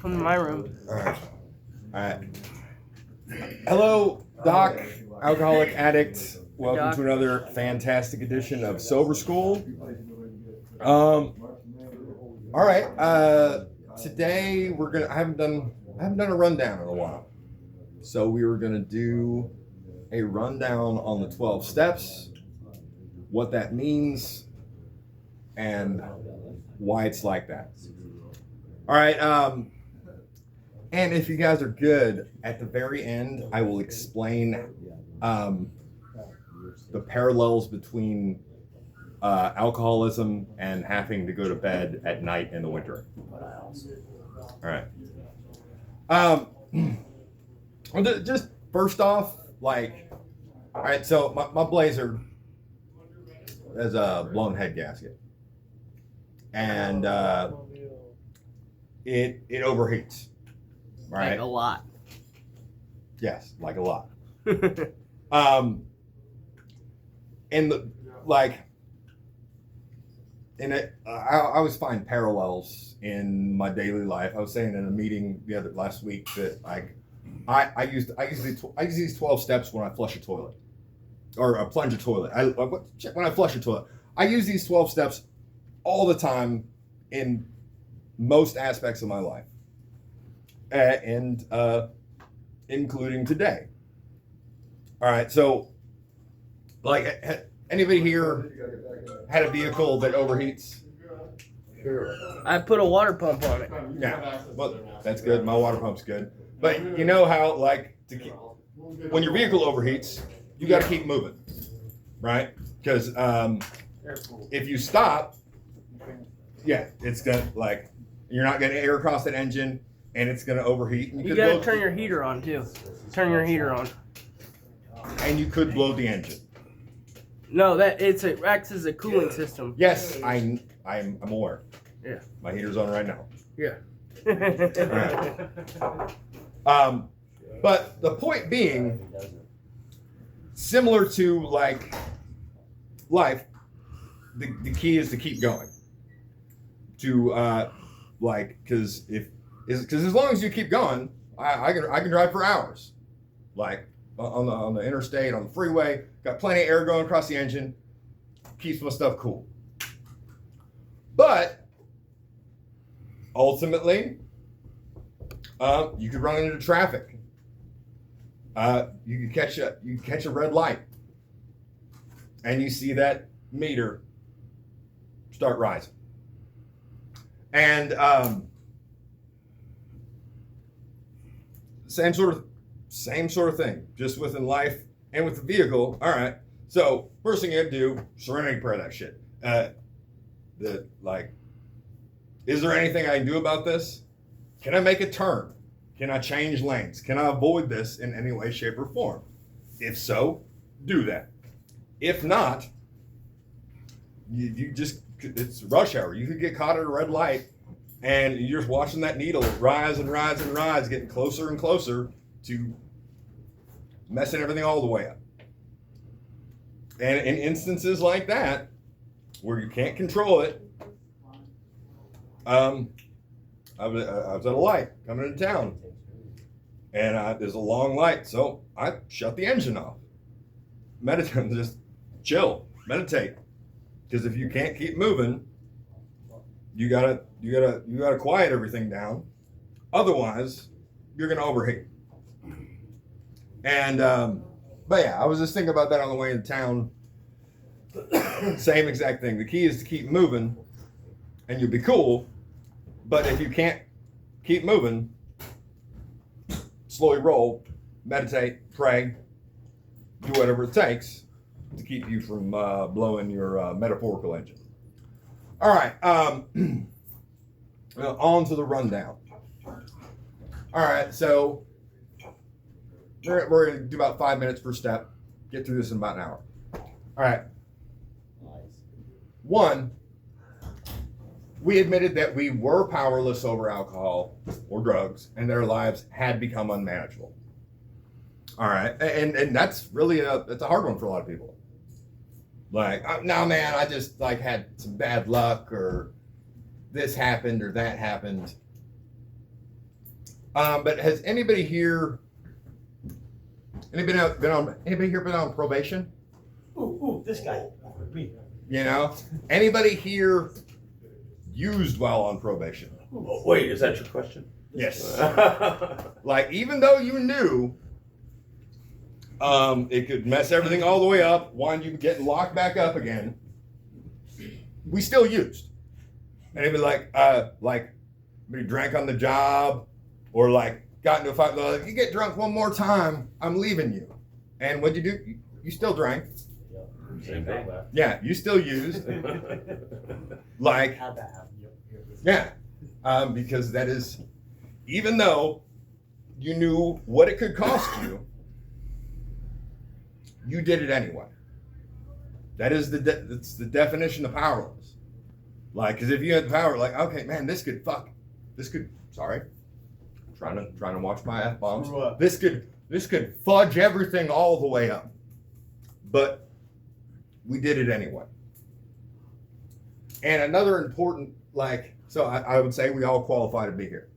Come to my room. All right. All right. Hello, Doc, alcoholic addict. Welcome Doc. to another fantastic edition of Sober School. All right. Today we're gonna. I haven't done a rundown in a while, so we were gonna do a rundown on the 12 steps, what that means, and why it's like that. All right. And if you guys are good, at the very end, I will explain the parallels between alcoholism and having to go to bed at night in the winter. All right. Just first off, all right, so my Blazer has a blown head gasket. And it overheats. Right. Like a lot. Yes, like a lot. And I always find parallels in my daily life. I was saying in a meeting last week that I use these 12 steps when I flush a toilet or plunge a toilet. When I flush a toilet, I use these 12 steps all the time in most aspects of my life. And including today. All right, so anybody here had a vehicle that overheats? I put a water pump on it. Yeah, well, that's good. My water pump's good. But you know how when your vehicle overheats, you got to keep moving, right? Because if you stop, it's gonna you're not gonna air across that engine. And it's going to overheat. And You gotta turn your heater on too. Turn your heater on. And you could blow the engine. No, it acts as a cooling system. Yes, I'm aware. Yeah. My heater's on right now. Yeah. Right. But the point being, similar to life, the key is to keep going. Because as long as you keep going, I can drive for hours, on the interstate, on the freeway. Got plenty of air going across the engine, keeps my stuff cool. But ultimately, you could run into traffic. You could catch a red light, and you see that meter start rising, and same sort of thing, just within life and with the vehicle. All right. So first thing you have to do, serenity prayer that shit. Is there anything I can do about this? Can I make a turn? Can I change lanes? Can I avoid this in any way, shape, or form? If so, do that. If not, it's rush hour. You could get caught at a red light. And you're just watching that needle rise and rise and rise, getting closer and closer to messing everything all the way up. And in instances like that, where you can't control it, I was at a light coming into town, and there's a long light, so I shut the engine off. Meditate, just chill, meditate, because if you can't keep moving, you gotta quiet everything down. Otherwise, you're gonna overheat. And but yeah, I was just thinking about that on the way into town. Same exact thing. The key is to keep moving, and you'll be cool. But if you can't keep moving, slowly roll, meditate, pray, do whatever it takes to keep you from blowing your metaphorical engine. All right, on to the rundown. All right, so we're going to do about 5 minutes per step, get through this in about an hour. All right. One, we admitted that we were powerless over alcohol or drugs, and their lives had become unmanageable. All right, and that's really that's a hard one for a lot of people. No, man, I just had some bad luck, or this happened or that happened. But has anybody here? Anybody here been on probation? Ooh, this guy. Me. You know, anybody here used while on probation? Oh, wait, is that your question? Yes. Like, even though you knew it could mess everything all the way up, wind you getting locked back up again, we still used. And it'd be like we drank on the job, or like got into a fight. Like, you get drunk one more time, I'm leaving you. And what'd you do? You still drank. Same thing. Yeah, you still used. Like, How'd that happen? yeah, because that is, even though you knew what it could cost you, you did it anyway. That is that's the definition of powerless. Like, because if you had the power, like, okay, man, sorry, trying to watch my F-bombs. This could fudge everything all the way up. But we did it anyway. And another important, like, so I would say we all qualify to be here.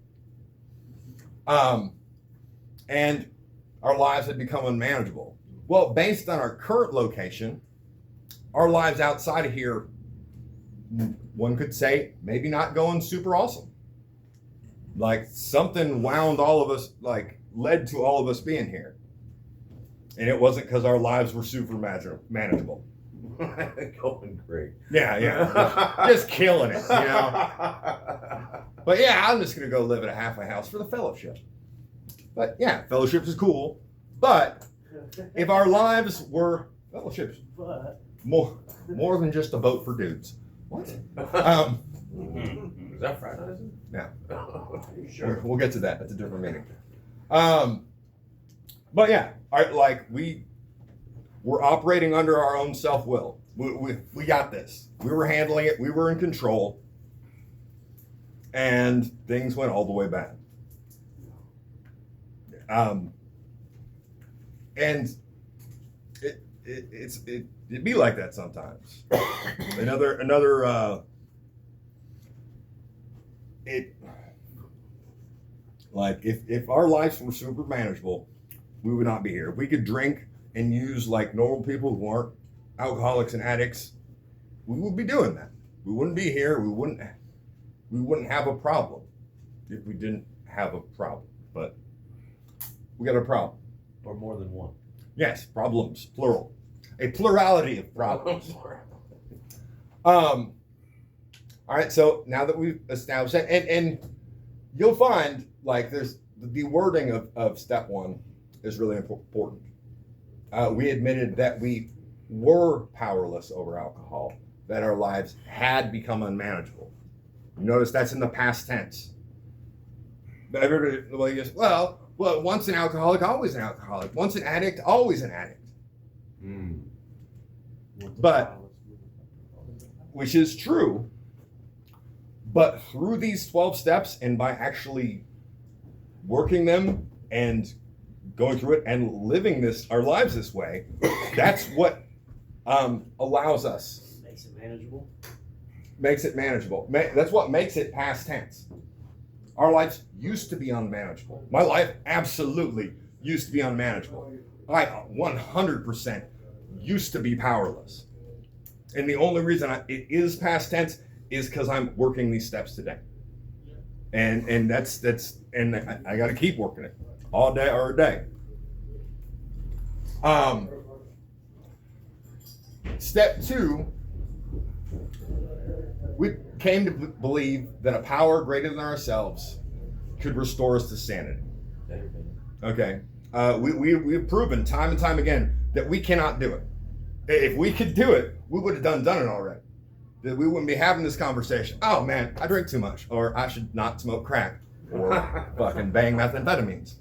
And our lives had become unmanageable. Well, based on our current location, our lives outside of here, one could say, maybe not going super awesome. Like, something wound all of us, like, led to all of us being here. And it wasn't because our lives were super manageable. Going great. Yeah. Just killing it, you know? But yeah, I'm just going to go live at a halfway house for the fellowship. But yeah, fellowship is cool. But if our lives were fellowships, more than just a boat for dudes. What? Is that fraternizing? Yeah. Sure. We'll get to that. That's a different meeting. But yeah, we were operating under our own self-will. We got this. We were handling it. We were in control. And things went all the way bad. And it'd be like that sometimes. Like if our lives were super manageable, we would not be here. If we could drink and use like normal people who aren't alcoholics and addicts, we would be doing that. We wouldn't be here. We wouldn't have a problem if we didn't have a problem. But we got a problem. Or more than one. Yes, problems, plural. A plurality of problems. All right, so now that we've established that, and you'll find like there's the wording of step one is really important. We admitted that we were powerless over alcohol, that our lives had become unmanageable. You notice that's in the past tense. But everybody goes, well, once an alcoholic, always an alcoholic. Once an addict, always an addict. But, which is true, but through these 12 steps and by actually working them and going through it and living our lives this way, that's what allows us. Makes it manageable. Makes it manageable. That's what makes it past tense. Our lives used to be unmanageable. My life absolutely used to be unmanageable. I 100% used to be powerless. And the only reason it is past tense is because I'm working these steps today. And that's and I got to keep working it all day or a day. Step two, we came to believe that a power greater than ourselves could restore us to sanity. Okay, we've proven time and time again that we cannot do it. If we could do it, we would have done it already. That we wouldn't be having this conversation. Oh man, I drink too much, or I should not smoke crack, or fucking bang methamphetamines.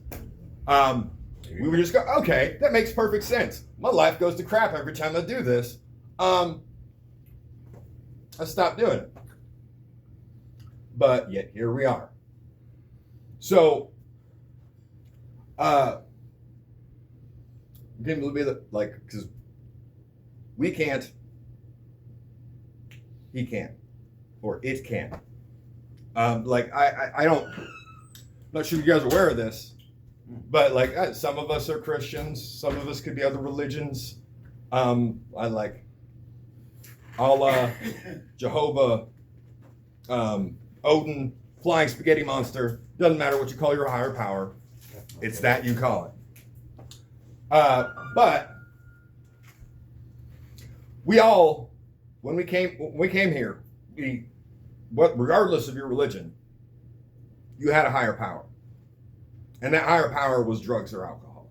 We would just go, okay, that makes perfect sense. My life goes to crap every time I do this. I stopped doing it. But yet here we are. So, can you believe that? Like, because we can't, he can, or it can. Like I don't. not sure if you guys are aware of this, but like some of us are Christians, some of us could be other religions. I like Allah, Jehovah, Odin, flying spaghetti monster. Doesn't matter what you call your higher power. It's that you call it. But we all, when we came here, regardless of your religion, you had a higher power, and that higher power was drugs or alcohol.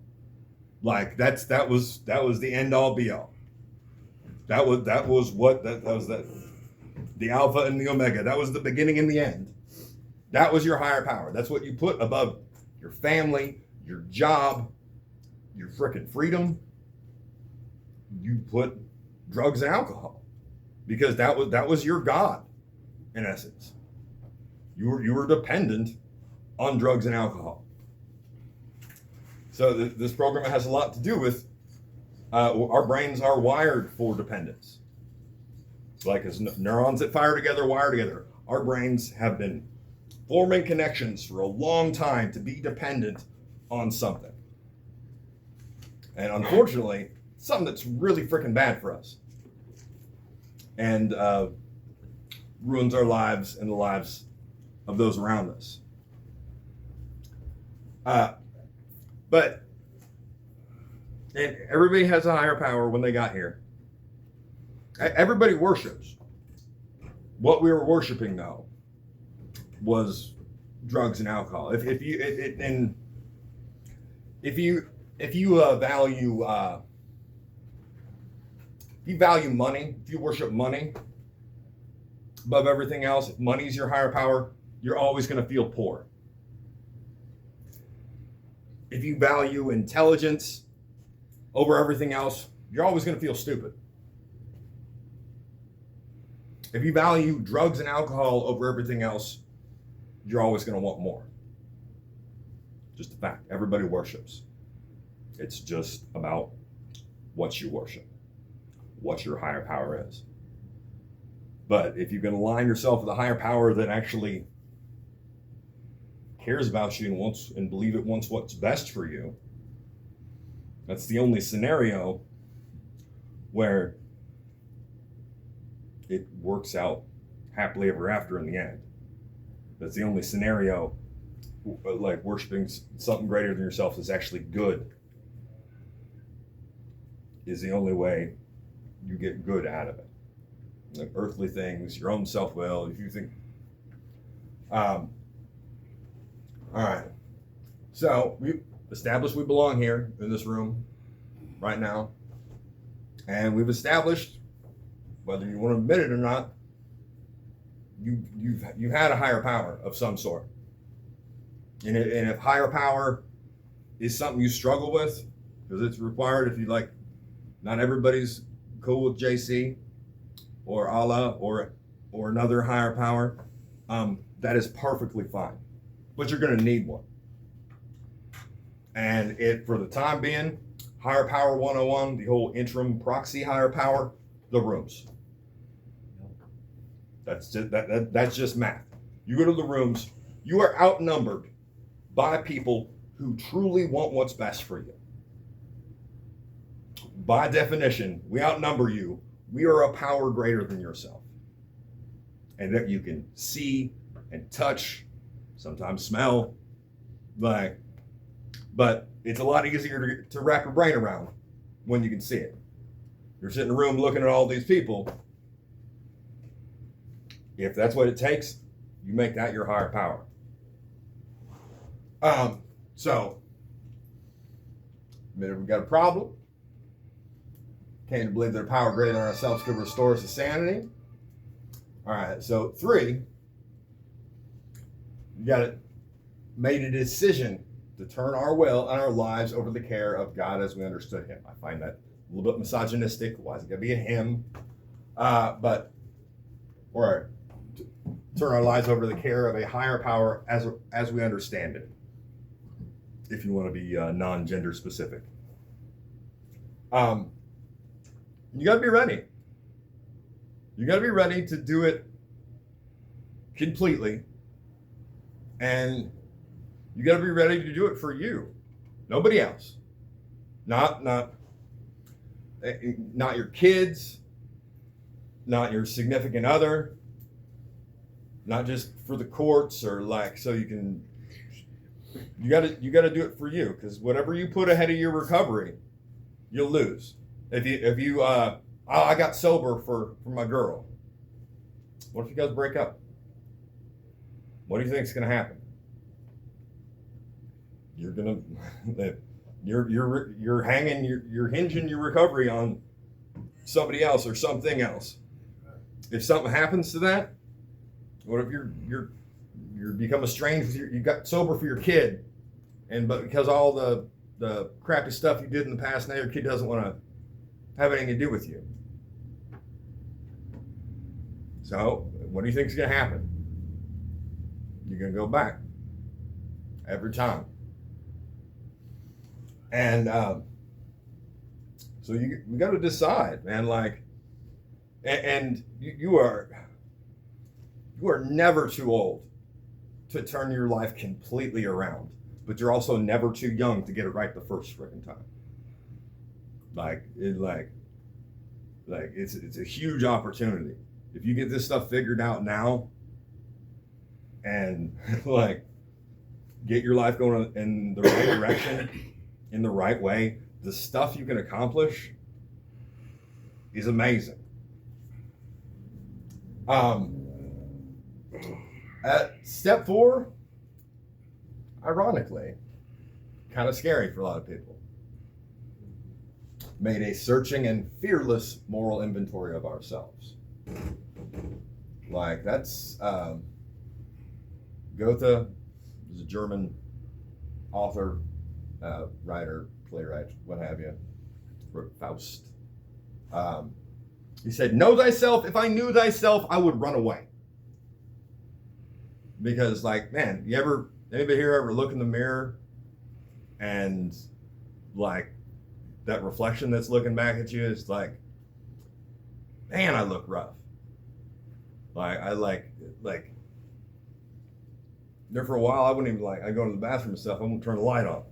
Like that was the end all be all. That was the alpha and the omega. That was the beginning and the end. That was your higher power. That's what you put above your family, your job, your frickin' freedom. You put drugs and alcohol because that was your God, in essence. You were dependent on drugs and alcohol. So this program has a lot to do with our brains are wired for dependence. It's like as neurons that fire together, wire together. Our brains have been forming connections for a long time to be dependent on something. And unfortunately, something that's really freaking bad for us. And ruins our lives and the lives of those around us. But and everybody has a higher power when they got here. Everybody worships. What we were worshiping, though, was drugs and alcohol. If you value money, if you worship money above everything else, if money's your higher power, you're always going to feel poor. If you value intelligence over everything else, you're always going to feel stupid. If you value drugs and alcohol over everything else, you're always going to want more. Just a fact. Everybody worships. It's just about what you worship, what your higher power is. But if you can align yourself with a higher power that actually cares about you and believe it wants what's best for you, that's the only scenario where it works out happily ever after in the end. That's the only scenario, like worshiping something greater than yourself is actually good, is the only way you get good out of it. Like earthly things, your own self-will, if you think. All right. So we established we belong here in this room right now. And we've established, whether you want to admit it or not, you've had a higher power of some sort. And if higher power is something you struggle with, because it's required, if you like, not everybody's cool with JC or Allah or another higher power, that is perfectly fine. But you're going to need one. And for the time being, Higher Power 101, the whole interim proxy higher power, the rooms. That's just math. You go to the rooms, you are outnumbered by people who truly want what's best for you. By definition, we outnumber you. We are a power greater than yourself. And that you can see and touch, sometimes smell, but it's a lot easier to wrap your brain around when you can see it. You're sitting in a room looking at all these people. If that's what it takes, you make that your higher power. So, admit we've got a problem. Came to believe that a power greater than ourselves could restore us to sanity. All right, so 3, you got it. Made a decision to turn our will and our lives over to the care of God as we understood Him. I find that a little bit misogynistic. Why is it going to be a him? Or turn our lives over to the care of a higher power as we understand it. If you want to be non-gender specific. You got to be ready. You got to be ready to do it completely. And You got to be ready to do it for you, nobody else. Not your kids, not your significant other, not just for the courts or like so you can. You got to do it for you, because whatever you put ahead of your recovery, you'll lose. If you I got sober for my girl. What if you guys break up? What do you think is going to happen? You're gonna you're hanging you're hinging your recovery on somebody else or something else. If something happens to that, what if you're become estranged with you got sober for your kid, but because all the crappy stuff you did in the past, now your kid doesn't want to have anything to do with you. So what do you think is going to happen? You're going to go back every time. And so we got to decide, man. Like, and you are never too old to turn your life completely around, but you're also never too young to get it right the first freaking time. It's a huge opportunity if you get this stuff figured out now, and like get your life going in the right direction, in the right way. The stuff you can accomplish is amazing. At step 4, ironically, kind of scary for a lot of people. Made a searching and fearless moral inventory of ourselves. Like that's Goethe is a German author, writer, playwright, what have you. Wrote Faust. He said, "Know thyself. If I knew thyself, I would run away." Because, like, man, anybody here ever look in the mirror and like that reflection that's looking back at you is like, man, I look rough. Like I like there for a while I wouldn't even I go to the bathroom and stuff, I won't turn the light on.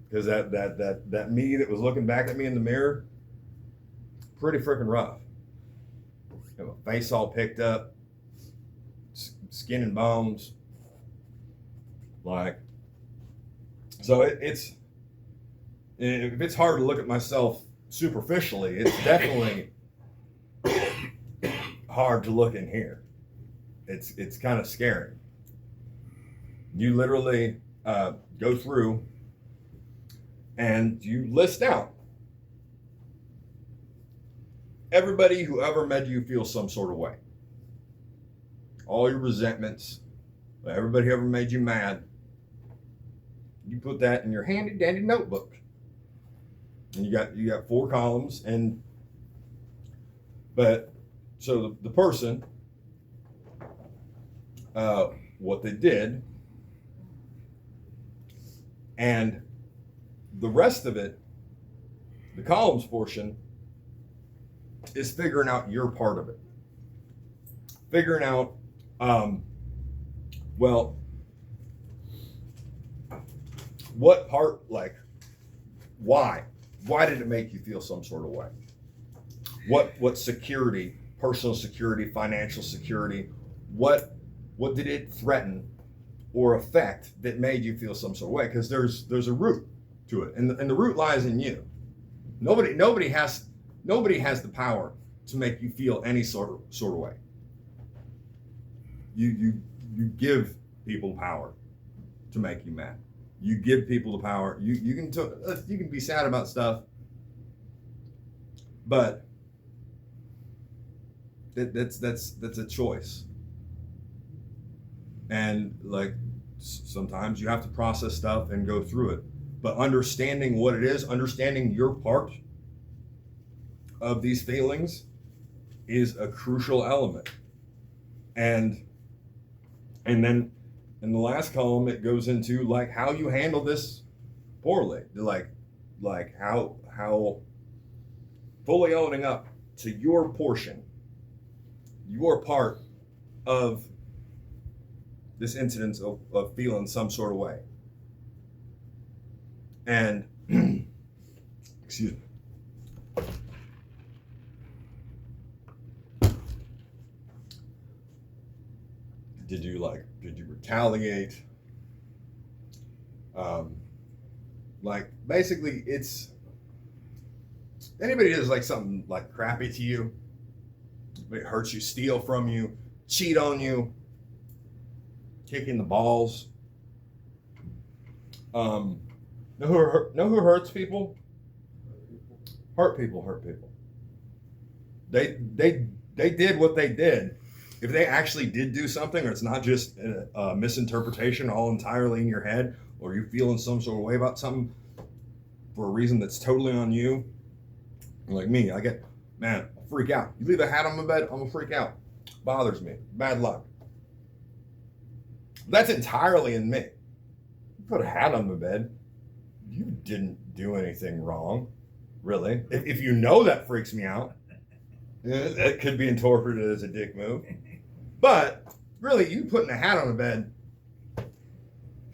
Because that me that was looking back at me in the mirror, pretty freaking rough. Have a face all picked up, skin and bones. Like, so if it's hard to look at myself superficially, it's definitely hard to look in here. It's kind of scary. You literally go through and you list out everybody who ever made you feel some sort of way. All your resentments, everybody who ever made you mad. You put that in your handy dandy notebook. And you got 4 columns, but so the person, what they did, and the rest of it, the columns portion, is figuring out your part of it. Figuring out, well, what part, like, why? Why did it make you feel some sort of way? What security, personal security, financial security, what did it threaten or affect that made you feel some sort of way? Because there's a root to it, and the root lies in you. Nobody has the power to make you feel any sort of way. You give people power to make you mad. You give people the power. You can be sad about stuff, but that's a choice. And like sometimes you have to process stuff and go through it. But understanding what it is, understanding your part of these feelings is a crucial element. And then in the last column, it goes into like how you handle this poorly, like how fully owning up to your portion, your part of this incidence of feeling some sort of way. And excuse me. Did you retaliate? Like basically it's anybody does like something like crappy to you, it hurts you, steal from you, cheat on you, kicking the balls. Know who hurts people? Hurt people hurt people. They did what they did. If they actually did do something, or it's not just a misinterpretation all entirely in your head, or you feeling some sort of way about something for a reason that's totally on you. Like me, I freak out. You leave a hat on my bed, I'm gonna freak out. Bothers me. Bad luck. That's entirely in me. You put a hat on my bed, you didn't do anything wrong, really. If you know that freaks me out, that could be interpreted as a dick move. But really, you putting a hat on a bed,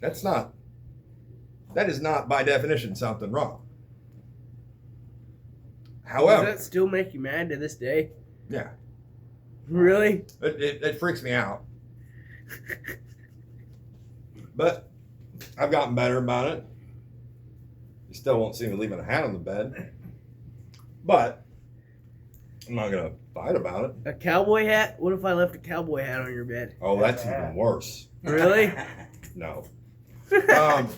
that is not by definition something wrong. However, does that still make you mad to this day? yeah, Really? it freaks me out. But I've gotten better about it. You still won't see me leaving a hat on the bed. But I'm not going to fight about it. A cowboy hat? What if I left a cowboy hat on your bed? Oh, that's even worse. Really? No. Did you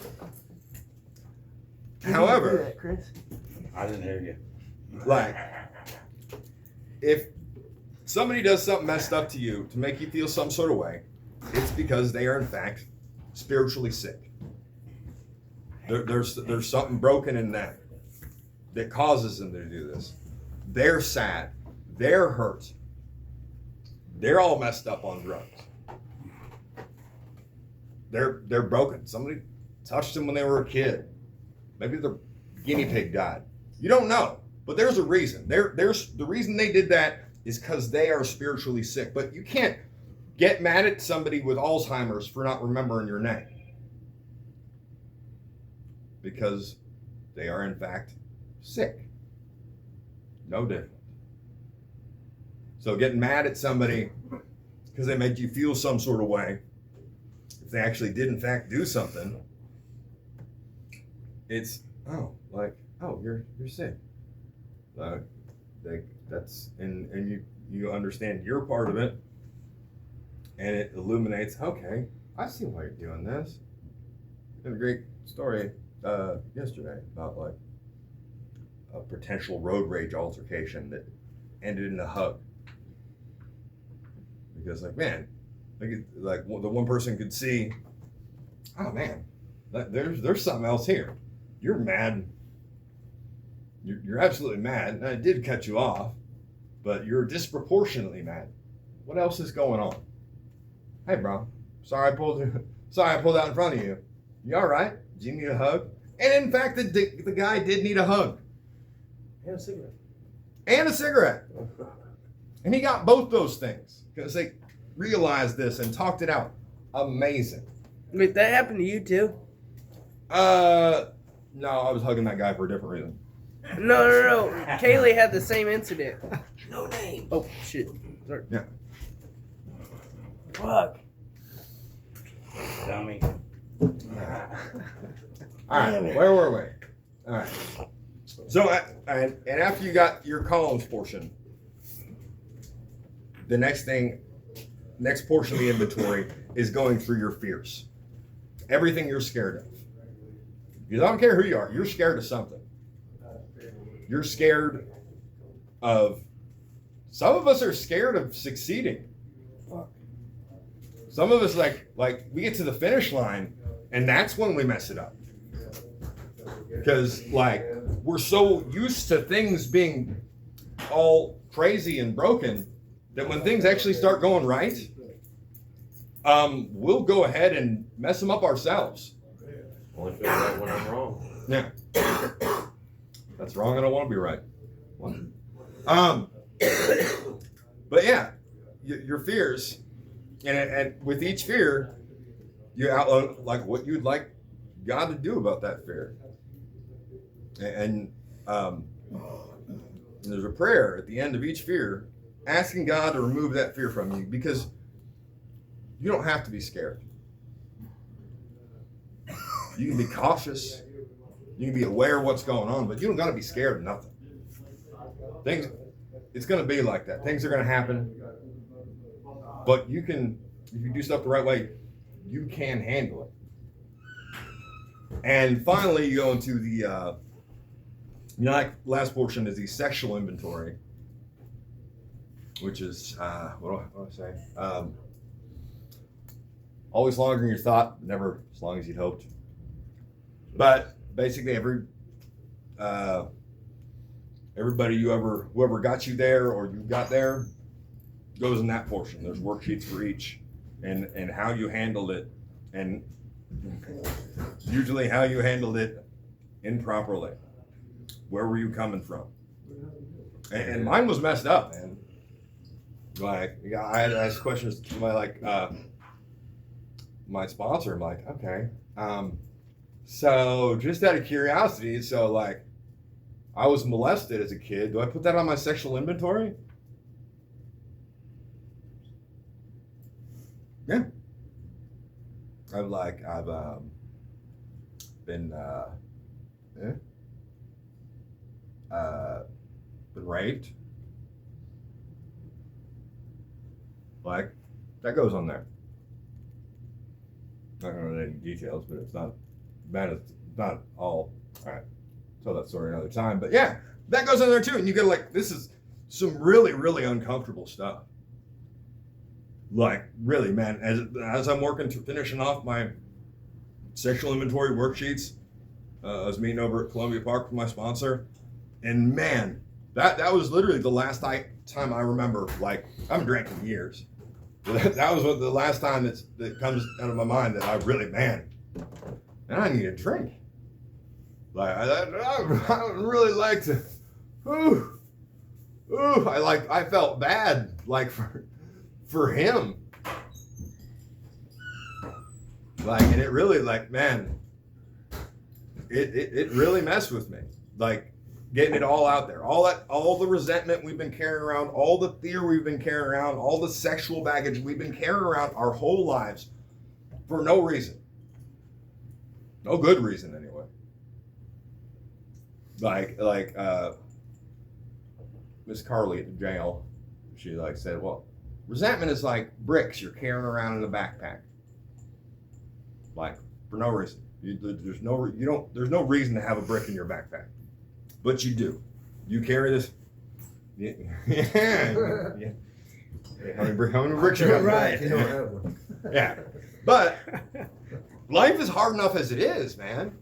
do However, that, Chris? I didn't hear you. like, if somebody does something messed up to you to make you feel some sort of way, it's because they are in fact spiritually sick. There's something broken in them that causes them to do this. They're sad. They're hurt. They're all messed up on drugs. They're broken. Somebody touched them when they were a kid. Maybe their guinea pig died. You don't know, but there's a reason. There's the reason they did that is because they are spiritually sick. But you can't get mad at somebody with Alzheimer's for not remembering your name, because they are in fact sick. No different. So getting mad at somebody because they made you feel some sort of way, if they actually did in fact do something, it's you're sick. That's and you understand your part of it, and it illuminates. Okay, I see why you're doing this. I had a great story yesterday about like a potential road rage altercation that ended in a hug. Because the one person could see, oh man, there's something else here. You're mad. You're absolutely mad, and I did cut you off, but you're disproportionately mad. What else is going on? Hey, bro, sorry I pulled out in front of you. You all right? Do you need a hug? And in fact, the guy did need a hug. And a cigarette. And a cigarette. And he got both those things because they realized this and talked it out. Amazing. Wait, that happened to you too? No, I was hugging that guy for a different reason. No. Kaylee had the same incident. No name. Oh, shit. Sorry. Yeah. Fuck. Dummy. All right, where were we? All right. So, and after you got your columns portion, the next portion of the inventory is going through your fears. Everything you're scared of. Because I don't care who you are, you're scared of something. You're scared of, some of us are scared of succeeding. Some of us like we get to the finish line and that's when we mess it up. Because we're so used to things being all crazy and broken that when things actually start going right, we'll go ahead and mess them up ourselves. Only feel right when I'm wrong. Yeah. That's wrong. I don't want to be right. But yeah, your fears, and with each fear, you outline like what you'd like God to do about that fear. And there's a prayer at the end of each fear, asking God to remove that fear from you, because you don't have to be scared. You can be cautious. You can be aware of what's going on, but you don't got to be scared of nothing. It's going to be like that. Things are going to happen, but you can, if you do stuff the right way, you can handle it. And finally, you go into the like last portion is the sexual inventory, which is what do I say? Always longer than you thought, never as long as you'd hoped. But basically, everybody whoever got you there or you got there goes in that portion. There's worksheets for each, and how you handled it, and usually how you handled it improperly. Where were you coming from? And mine was messed up, man. Like, I had to ask questions to my sponsor. I'm like, okay, so just out of curiosity, so like, I was molested as a kid. Do I put that on my sexual inventory? Yeah. I've been raped. Like, that goes on there. I don't know any details, but it's not bad. It's not all right. Tell that story another time. But yeah, that goes on there too. And you get like, this is some really, really uncomfortable stuff. Like, really, man, as I'm working to finishing off my sexual inventory worksheets, I was meeting over at Columbia Park with my sponsor, and man, that was literally the last time I remember. Like, I'm drinking years. That was the last time that comes out of my mind that I really, man, I need a drink. Like, I would really like to. I felt bad, like for him. Like, and it really, like, man, it really messed with me. Like, getting it all out there, all the resentment we've been carrying around, all the fear we've been carrying around, all the sexual baggage we've been carrying around our whole lives for no reason, no good reason anyway. Like Miss Carly at the jail, she like said, well, resentment is like bricks you're carrying around in a backpack, like for no reason. There's no reason to have a brick in your backpack. But you do. You carry this. Yeah. Yeah. How many bricks you got? Right. You don't have one. Yeah. But life is hard enough as it is, man.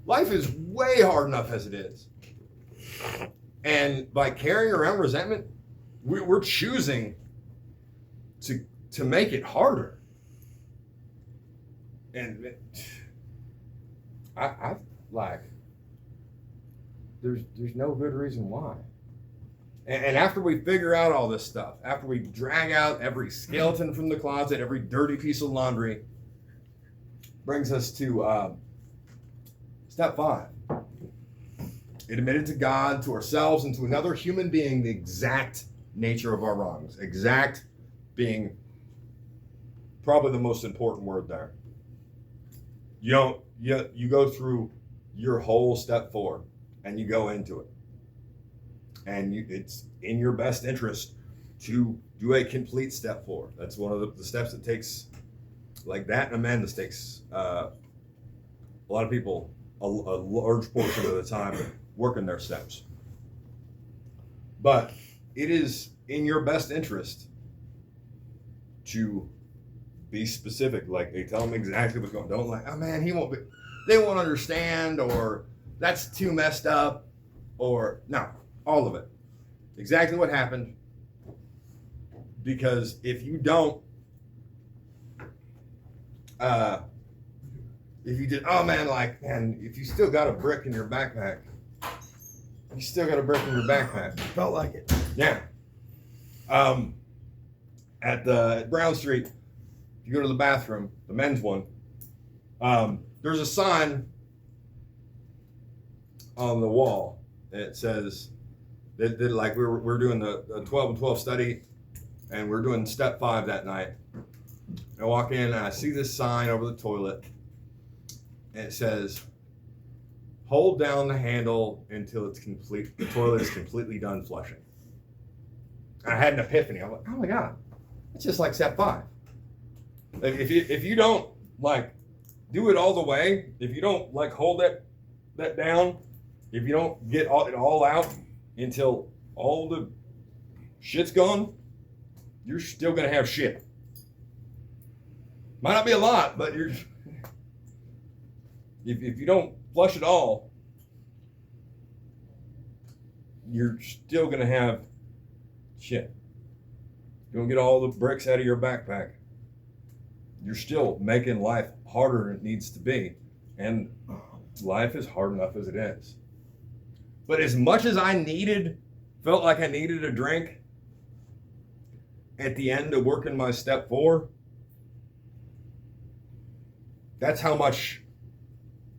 Life is way hard enough as it is. And by carrying around resentment, we're choosing to make it harder. And I like, there's no good reason why. And after we figure out all this stuff, after we drag out every skeleton from the closet, every dirty piece of laundry, brings us to step 5. Admitted to God, to ourselves, and to another human being the exact nature of our wrongs. Exact being probably the most important word there. You go through your whole step 4 and you go into it. And it's in your best interest to do a complete step 4. That's one of the steps that takes, like that and amend, this takes a lot of people a large portion of the time working their steps. But it is in your best interest to be specific. Like, they tell them exactly what's going on. Don't like, oh man, they won't understand, or that's too messed up, or no, all of it. Exactly what happened. Because if you don't, if you did, oh man, like, man, if you still got a brick in your backpack, you still got a brick in your backpack. Felt like it. Yeah. At Brown Street, if you go to the bathroom, the men's one, there's a sign on the wall. It says that like we're doing the 12 and 12 study, and we're doing step 5 that night. I walk in and I see this sign over the toilet, and it says, "Hold down the handle until it's complete. The toilet is completely done flushing." And I had an epiphany. I'm like, "Oh my god, it's just like step 5. Like if you don't like do it all the way, if you don't like hold that down, if you don't get it all out until all the shit's gone, you're still gonna have shit. Might not be a lot, but if you don't flush it all, you're still gonna have shit. You don't get all the bricks out of your backpack. You're still making life harder than it needs to be. And life is hard enough as it is. But as much as felt like I needed a drink at the end of working my step 4, that's how much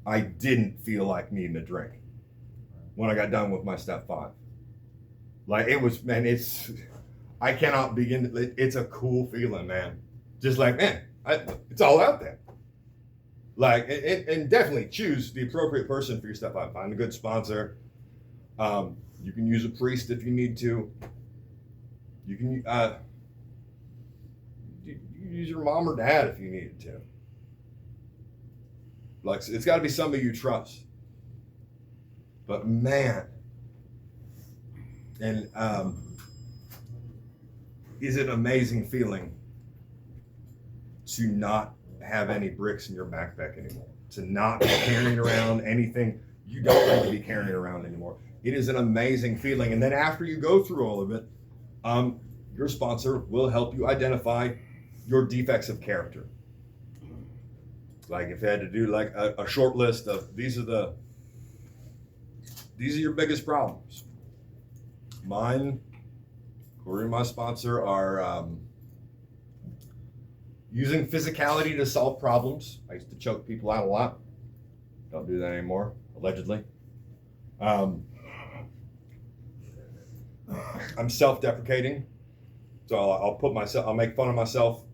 I didn't feel like needing a drink when I got done with my step 5. Like it was, man, I cannot begin it's a cool feeling, man. Just like, man, it's all out there. Like, and definitely choose the appropriate person for your step 5. Find a good sponsor. You can use a priest if you need to. You can you can use your mom or dad if you needed to. Like, it's got to be somebody you trust. But man, and is it an amazing feeling to not have any bricks in your backpack anymore, to not be carrying around anything you don't need to be carrying around anymore. It is an amazing feeling. And then after you go through all of it, your sponsor will help you identify your defects of character. Like if you had to do like a short list of these are your biggest problems. Mine, Corey and my sponsor, are using physicality to solve problems. I used to choke people out a lot. Don't do that anymore, allegedly. I'm self-deprecating, so I'll make fun of myself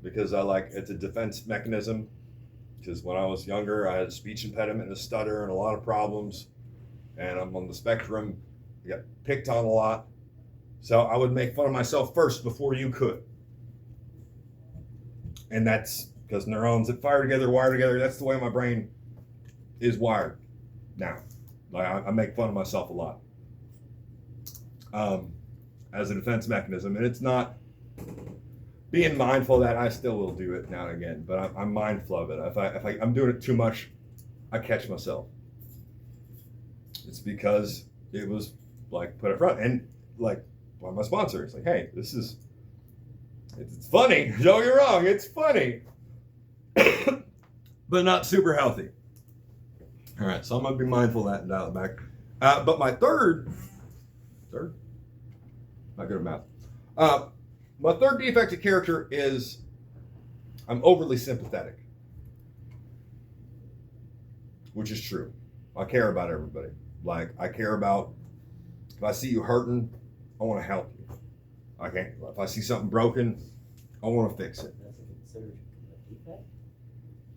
because it's a defense mechanism. Because when I was younger, I had a speech impediment and a stutter and a lot of problems, and I'm on the spectrum. I got picked on a lot, so I would make fun of myself first before you could. And that's because neurons that fire together, wire together. That's the way my brain is wired now. Like I make fun of myself a lot as a defense mechanism, and it's not being mindful of that. I still will do it now and again, but I'm mindful of it. If I'm doing it too much, I catch myself. It's because it was like put up front, and like by my sponsor, it's like, hey, it's funny. Don't get me wrong, it's funny, but not super healthy. All right, so I'm gonna be mindful of that and dial it back. But my third, not good at math. My third defect of character is I'm overly sympathetic, which is true. I care about everybody. Like I care about if I see you hurting, I want to help you. Okay, if I see something broken, I want to fix it. That's considered a defect?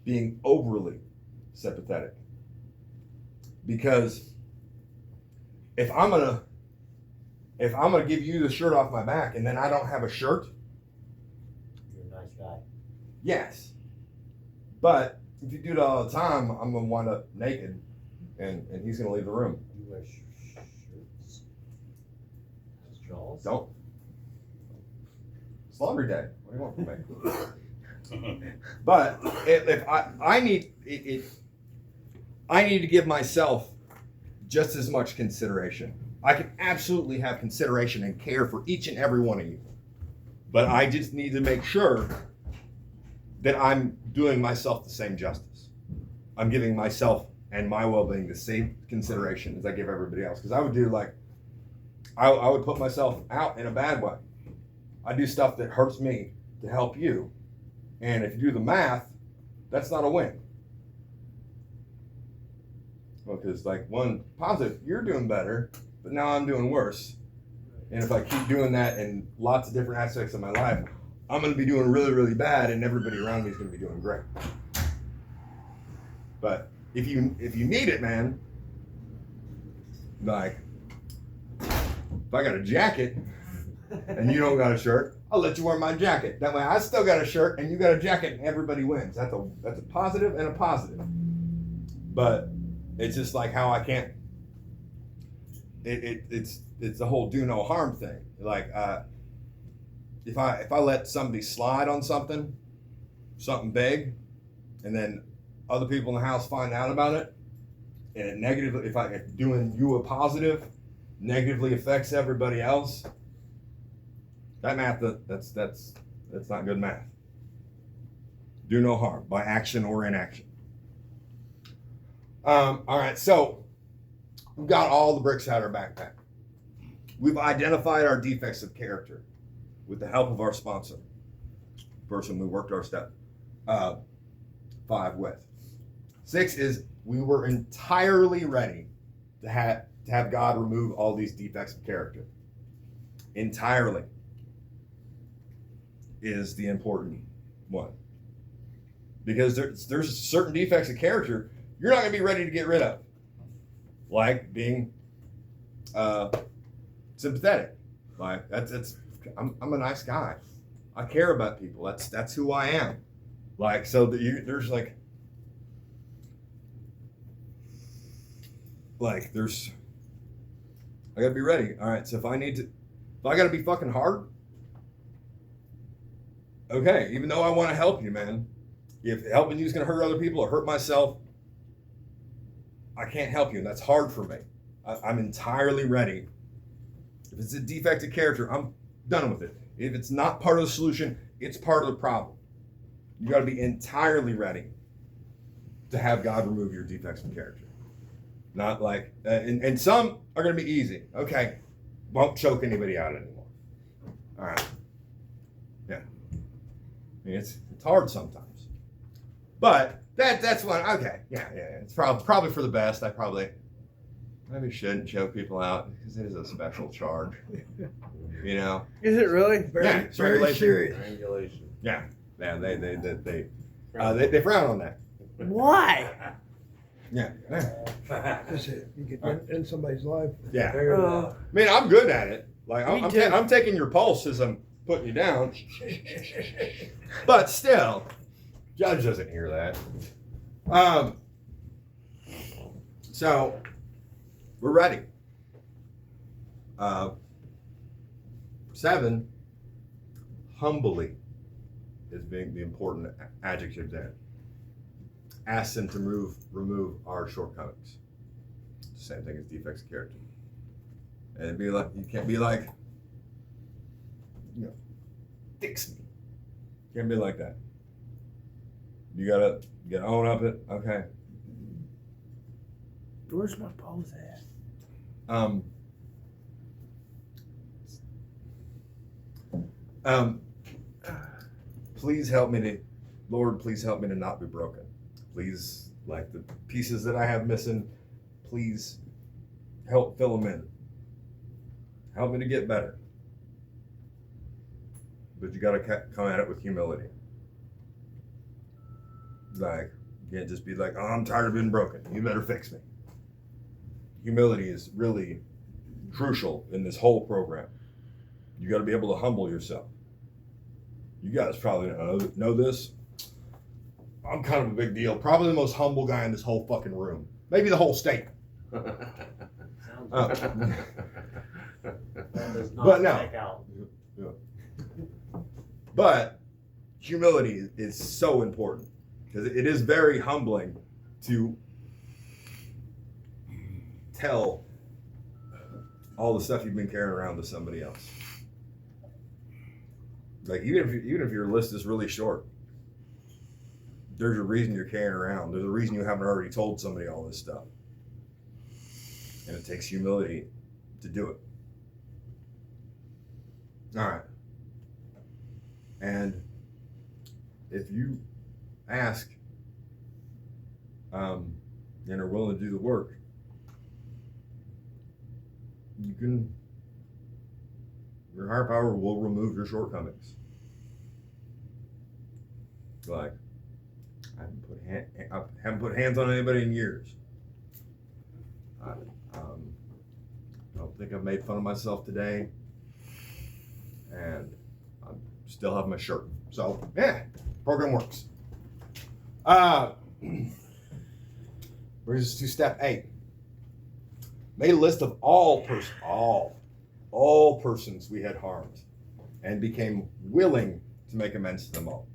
Being overly sympathetic. Because if I'm gonna give you the shirt off my back and then I don't have a shirt, You're a nice guy. yes. But if you do that all the time, I'm gonna wind up naked and he's gonna leave the room. You wear shirts? Straws? Don't. It's laundry day. What do you want from me? But if I need to give myself just as much consideration. I can absolutely have consideration and care for each and every one of you. But I just need to make sure that I'm doing myself the same justice. I'm giving myself and my well-being the same consideration as I give everybody else. Because I would do I would put myself out in a bad way. I do stuff that hurts me to help you. And if you do the math, that's not a win. Well, because like one positive, you're doing better, but now I'm doing worse. And if I keep doing that in lots of different aspects of my life, I'm going to be doing really, really bad, and everybody around me is going to be doing great. But if you need it, man, like if I got a jacket and you don't got a shirt, I'll let you wear my jacket. That way, I still got a shirt and you got a jacket, and everybody wins. That's a positive and a positive. But it's just like how I can't. It's the whole do no harm thing. Like if I let somebody slide on something big, and then other people in the house find out about it, and it negatively, if doing you a positive negatively affects everybody else, that math, that's not good math. Do no harm by action or inaction. All right, so we've got all the bricks out of our backpack. We've identified our defects of character with the help of our sponsor, the person we worked our step 5 with. 6 is we were entirely ready to have God remove all these defects of character. Entirely is the important one. Because there's certain defects of character you're not going to be ready to get rid of. Like being sympathetic. Like I'm a nice guy. I care about people. That's who I am. Like, so there's like I gotta be ready. All right, so if I gotta be fucking hard, okay, even though I want to help you, man, if helping you is gonna hurt other people or hurt myself, I can't help you, and that's hard for me. I'm entirely ready. If it's a defective character, I'm done with it. If it's not part of the solution, it's part of the problem. You gotta be entirely ready to have God remove your defects of character. Not like, and some are going to be easy. Okay, won't choke anybody out anymore. All right. Yeah. I mean, it's hard sometimes. But that's one, okay. Yeah. It's probably for the best. I maybe shouldn't choke people out because it is a special charge. You know? Is it really? It's Very regulation. serious. Triangulation. Yeah. They frown on that. Why? Yeah. That's it. You get in somebody's life. Yeah. Uh, I mean, I'm good at it. Like, Me I'm too. taking your pulse as I'm putting you down. But still, judge doesn't hear that. So, we're ready. 7, humbly is being the important adjective there. Ask him to remove our shortcomings. Same thing as defects of character. And it'd be like, you can't be like, fix me. You can't be like that. You gotta own up it. Okay. Where's my pose at? Please help me Lord, please help me to not be broken. Please, like the pieces that I have missing, please help fill them in. Help me to get better. But you got to come at it with humility. Like, you can't just be like, oh, I'm tired of being broken. You better fix me. Humility is really crucial in this whole program. You got to be able to humble yourself. You guys probably know this. I'm kind of a big deal. Probably the most humble guy in this whole fucking room. Maybe the whole state. Sounds that does not But no. check out. But humility is so important because it is very humbling to tell all the stuff you've been carrying around to somebody else. Like even if your list is really short, there's a reason you're carrying around. There's a reason you haven't already told somebody all this stuff. And it takes humility to do it. All right. And if you ask and are willing to do the work, your higher power will remove your shortcomings. Like, I haven't put hands on anybody in years. I don't think I've made fun of myself today, and I still have my shirt. So yeah, program works. Brings us to step 8. Made a list of all persons we had harmed, and became willing to make amends to them all.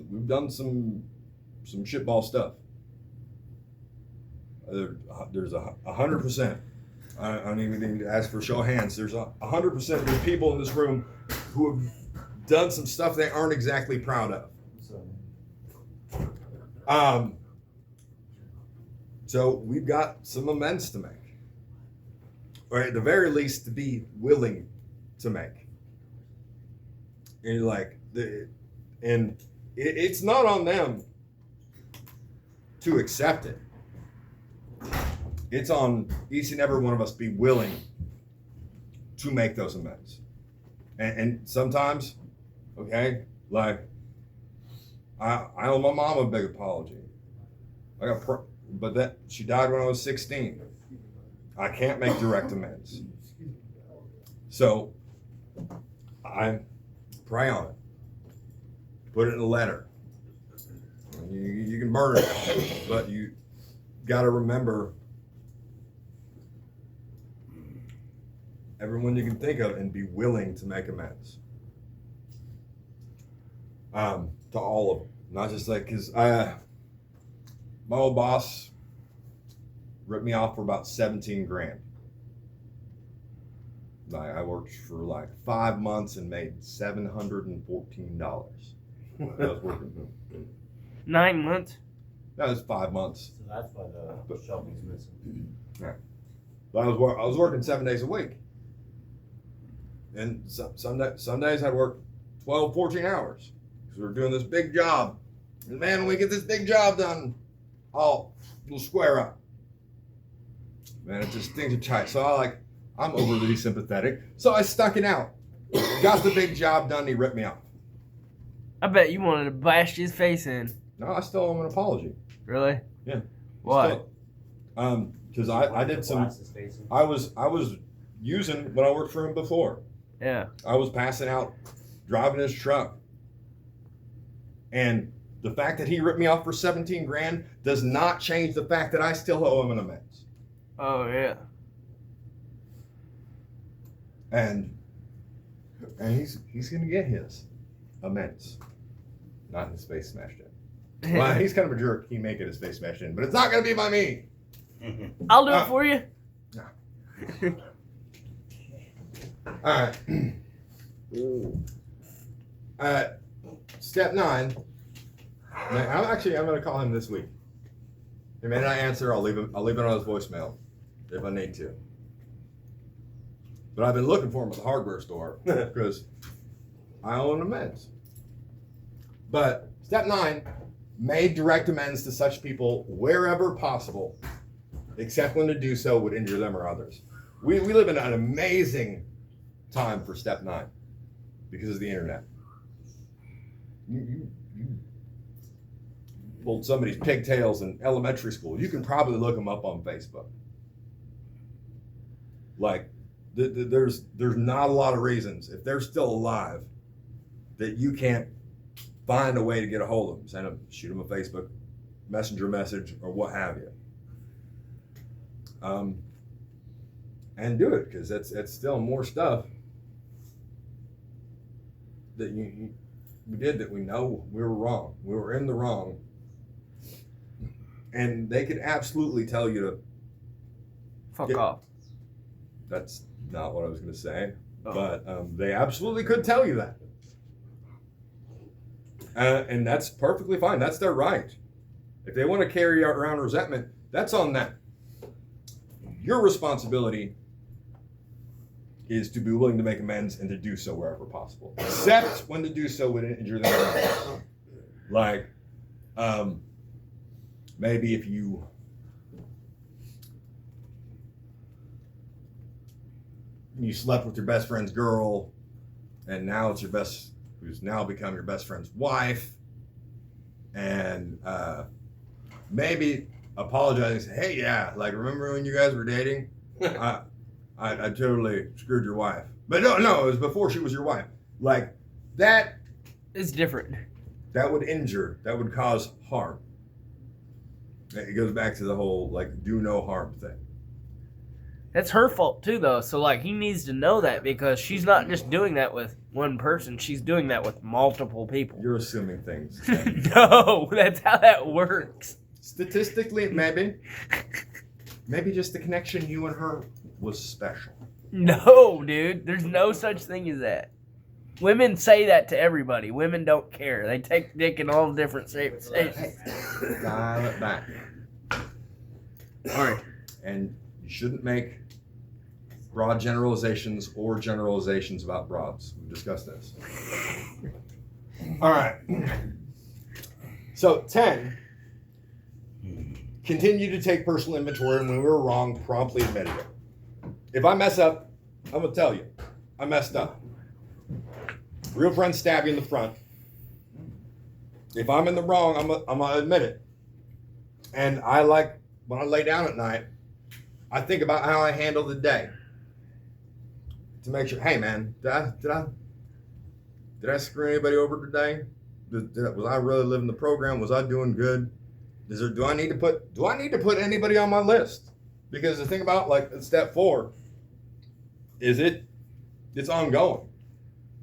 We've done some shitball stuff. There's 100%. I don't even need to ask for a show of hands. There's 100% of the people in this room who have done some stuff they aren't exactly proud of. So we've got some amends to make, or at the very least, to be willing to make. And it's not on them to accept it. It's on each and every one of us to be willing to make those amends. And sometimes, okay, like I owe my mom a big apology. But that she died when I was 16. I can't make direct amends. So I pray on it. Put it in a letter. You can burn it, but you got to remember everyone you can think of and be willing to make amends. To all of them, not just like, because my old boss ripped me off for about 17 grand. I worked for like 5 months and made $714. I was working. 9 months. That was 5 months. So that's why the shelving's missing. But I was working 7 days a week, and some days I'd work 12, 14 hours because we were doing this big job. And man, when we get this big job done, we'll square up. Man, it just things are tight. So I'm overly sympathetic. So I stuck it out. Got the big job done. He ripped me off. I bet you wanted to bash his face in. No, I still owe him an apology. Really? Yeah. Why? Because I did some. I was using when I worked for him before. Yeah. I was passing out, driving his truck, and the fact that he ripped me off for 17 grand does not change the fact that I still owe him an amends. Oh yeah. And he's gonna get his amends, not his face smashed in. Well, he's kind of a jerk. He may get his face smashed in, but it's not gonna be by me. I'll do it for you. All right. Step 9. I'm going to call him this week. He may not answer. I'll leave it on his voicemail if I need to. But I've been looking for him at the hardware store because I owe him amends. But step 9, made direct amends to such people wherever possible, except when to do so would injure them or others. We live in an amazing time for step 9 because of the internet. You pulled somebody's pigtails in elementary school. You can probably look them up on Facebook. Like, there's not a lot of reasons, if they're still alive, that you can't find a way to get a hold of them. Shoot them a Facebook Messenger message or what have you. And do it, because that's still more stuff that we did that we know we were wrong. We were in the wrong. And they could absolutely tell you to Fuck off. That's not what I was going to say, Oh. but they absolutely could tell you that. And that's perfectly fine. That's their right. If they want to carry around resentment, that's on them. Your responsibility is to be willing to make amends and to do so wherever possible, except when to do so would injure them. Like, maybe if you you slept with your best friend's girl, and now it's who's now become your best friend's wife, and maybe apologize and say, hey, yeah, like, remember when you guys were dating? I totally screwed your wife. But no, it was before she was your wife. Like, that It's different. would injure, that would cause harm. It goes back to the whole, like, do no harm thing. That's her fault too, though. So like, he needs to know that because she's not just doing that with one person; she's doing that with multiple people. You're assuming things. No, that's how that works. Statistically, maybe. Maybe just the connection you and her was special. No, dude. There's no such thing as that. Women say that to everybody. Women don't care. They take dick in all different shapes. Dial it back. All right. And you shouldn't make broad generalizations or generalizations about broads. We've discussed this. All right. So 10, continue to take personal inventory, and when we were wrong, promptly admit it. If I mess up, I'm going to tell you, I messed up. Real friends stab you in the front. If I'm in the wrong, I'm going to admit it. And I like, when I lay down at night, I think about how I handled the day. To make sure, hey man, did I screw anybody over today? Was I really living the program? Was I doing good? Do I need to put anybody on my list? Because the thing about, like, step 4 is it's ongoing.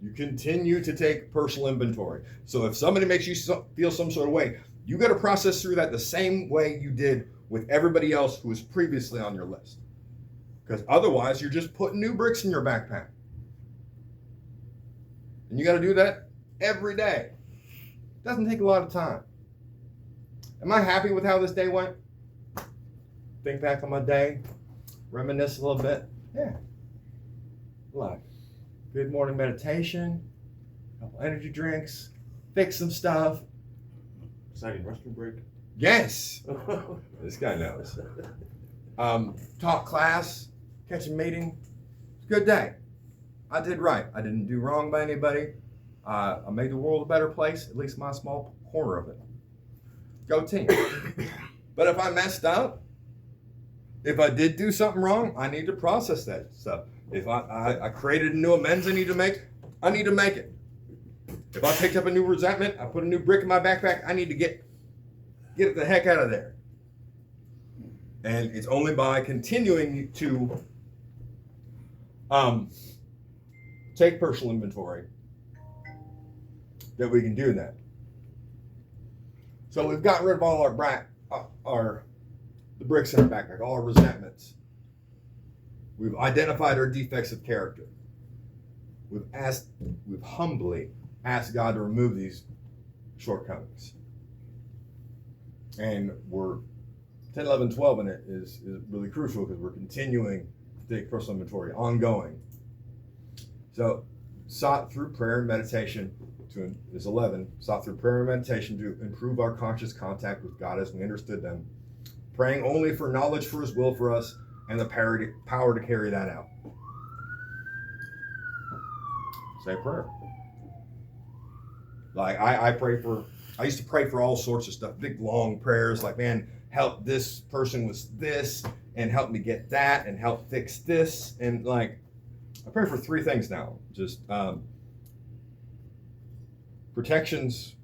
You continue to take personal inventory. So if somebody makes you feel some sort of way, you got to process through that the same way you did with everybody else who was previously on your list. Because otherwise, you're just putting new bricks in your backpack. And you got to do that every day. It doesn't take a lot of time. Am I happy with how this day went? Think back on my day, reminisce a little bit. Yeah. Like, good morning meditation, a couple energy drinks, fix some stuff. Exciting restroom break. Yes. This guy knows. Taught class, catch a meeting. It's a good day. I did right. I didn't do wrong by anybody. I made the world a better place, at least my small corner of it. Go team. But if I messed up, if I did do something wrong, I need to process that stuff. If I created a new amends I need to make it. If I picked up a new resentment, I put a new brick in my backpack, I need to get it the heck out of there. And it's only by continuing to take personal inventory that we can do that. So we've gotten rid of all the bricks in our backpack, all our resentments. We've identified our defects of character. We've humbly asked God to remove these shortcomings. And we're 10, 11, 12 in it is really crucial because we're continuing to take personal inventory, ongoing. So, sought through prayer and meditation is 11. Sought through prayer and meditation to improve our conscious contact with God as we understood them. Praying only for knowledge for His will for us and the power to carry that out. Say prayer. Like I used to pray for all sorts of stuff, big long prayers like, man, help this person with this and help me get that and help fix this. And like, I pray for 3 things now. Just protections,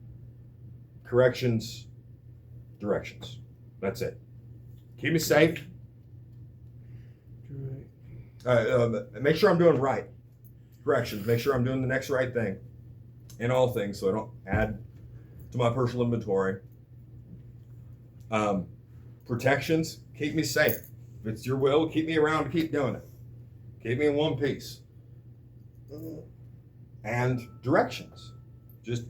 corrections, directions. That's it. Keep me safe. Make sure I'm doing right. Corrections. Make sure I'm doing the next right thing in all things so I don't add to my personal inventory. Protections. Keep me safe. If it's your will, keep me around to keep doing it. Keep me in one piece. And directions. Just